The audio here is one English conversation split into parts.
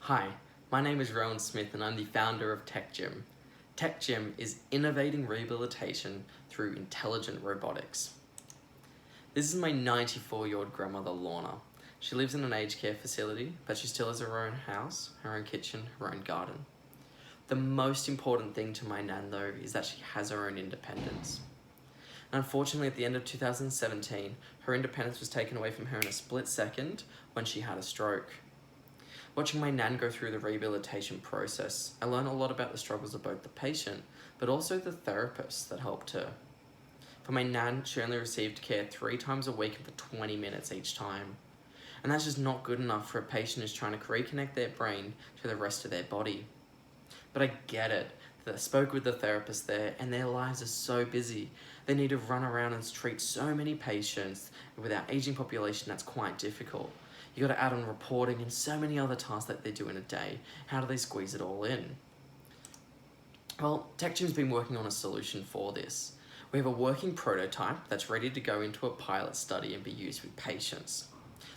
Hi, my name is Rowan Smith and I'm the founder of TechGym. TechGym is innovating rehabilitation through intelligent robotics. This is my 94-year-old grandmother Lorna. She lives in an aged care facility, but she still has her own house, her own kitchen, her own garden. The most important thing to my nan though is that she has her own independence. And unfortunately at the end of 2017, her independence was taken away from her in a split second when she had a stroke. Watching my nan go through the rehabilitation process, I learned a lot about the struggles of both the patient, but also the therapists that helped her. For my nan, she only received care 3 times a week and for 20 minutes each time. And that's just not good enough for a patient who's trying to reconnect their brain to the rest of their body. But I get it. I spoke with the therapist there and their lives are so busy. They need to run around and treat so many patients. With our aging population, that's quite difficult. You got to add on reporting and so many other tasks that they do in a day. How do they squeeze it all in? Well, TechGym's been working on a solution for this. We have a working prototype that's ready to go into a pilot study and be used with patients.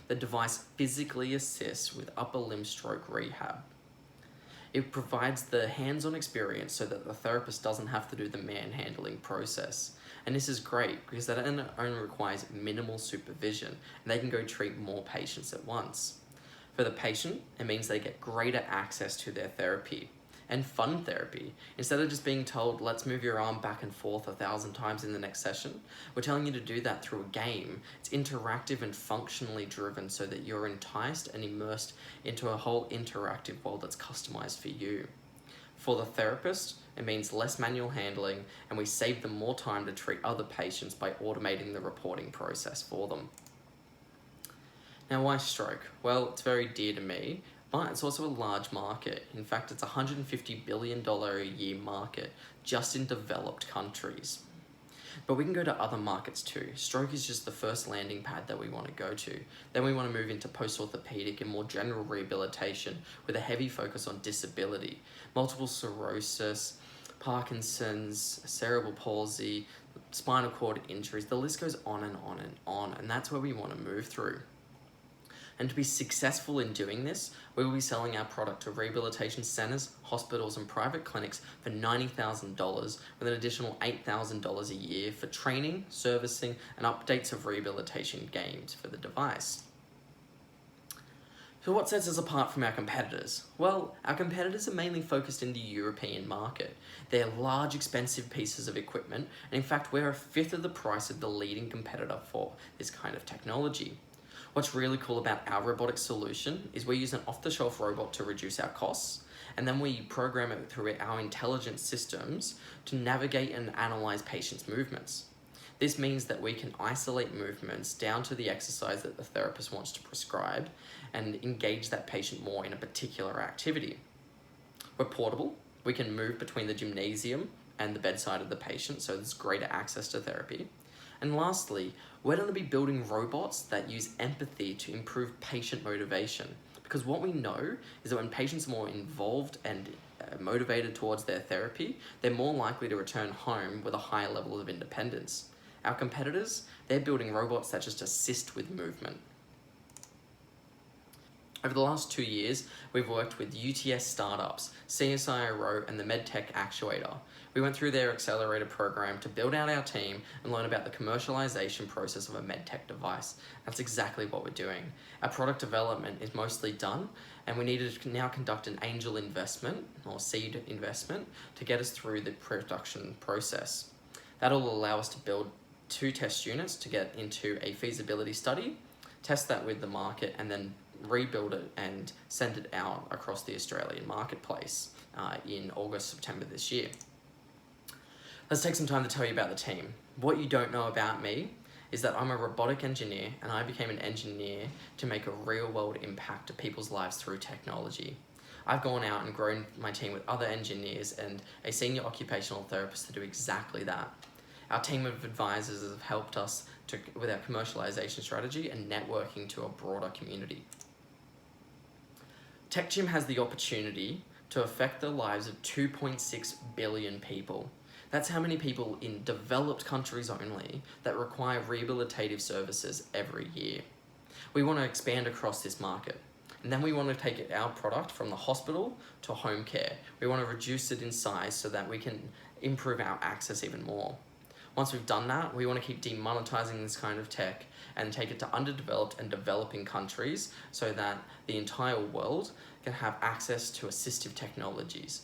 The device physically assists with upper limb stroke rehab. It provides the hands-on experience so that the therapist doesn't have to do the manhandling process. And this is great because that only requires minimal supervision and they can go treat more patients at once. For the patient, it means they get greater access to their therapy and fun therapy. Instead of just being told, let's move your arm back and forth 1,000 times in the next session, we're telling you to do that through a game. It's interactive and functionally driven so that you're enticed and immersed into a whole interactive world that's customized for you. For the therapist, it means less manual handling and we save them more time to treat other patients by automating the reporting process for them. Now, why stroke? Well, it's very dear to me, but it's also a large market. In fact, it's a $150 billion a year market just in developed countries. But we can go to other markets too. Stroke is just the first landing pad that we want to go to. Then we want to move into post-orthopedic and more general rehabilitation with a heavy focus on disability, multiple sclerosis, Parkinson's, cerebral palsy, spinal cord injuries. The list goes on and on and on, and that's where we want to move through. And to be successful in doing this, we will be selling our product to rehabilitation centers, hospitals, and private clinics for $90,000 with an additional $8,000 a year for training, servicing, and updates of rehabilitation games for the device. So what sets us apart from our competitors? Well, our competitors are mainly focused in the European market. They're large, expensive pieces of equipment, and in fact, we're 1/5 of the price of the leading competitor for this kind of technology. What's really cool about our robotic solution is we use an off-the-shelf robot to reduce our costs, and then we program it through our intelligent systems to navigate and analyze patients' movements. This means that we can isolate movements down to the exercise that the therapist wants to prescribe and engage that patient more in a particular activity. We're portable. We can move between the gymnasium and the bedside of the patient, so there's greater access to therapy. And lastly, we're going to be building robots that use empathy to improve patient motivation. Because what we know is that when patients are more involved and motivated towards their therapy, they're more likely to return home with a higher level of independence. Our competitors, they're building robots that just assist with movement. Over the last 2 years, we've worked with UTS startups, CSIRO, and the MedTech Actuator. We went through their accelerator program to build out our team and learn about the commercialization process of a MedTech device. That's exactly what we're doing. Our product development is mostly done, and we need to now conduct an angel investment or seed investment to get us through the production process. That'll allow us to build 2 test units to get into a feasibility study, test that with the market, and then rebuild it and send it out across the Australian marketplace in August, September this year. Let's take some time to tell you about the team. What you don't know about me is that I'm a robotic engineer and I became an engineer to make a real world impact to people's lives through technology. I've gone out and grown my team with other engineers and a senior occupational therapist to do exactly that. Our team of advisors have helped us with our commercialization strategy and networking to a broader community. TechGym has the opportunity to affect the lives of 2.6 billion people. That's how many people in developed countries only that require rehabilitative services every year. We want to expand across this market. And then we want to take our product from the hospital to home care. We want to reduce it in size so that we can improve our access even more. Once we've done that, we want to keep demonetizing this kind of tech and take it to underdeveloped and developing countries so that the entire world can have access to assistive technologies.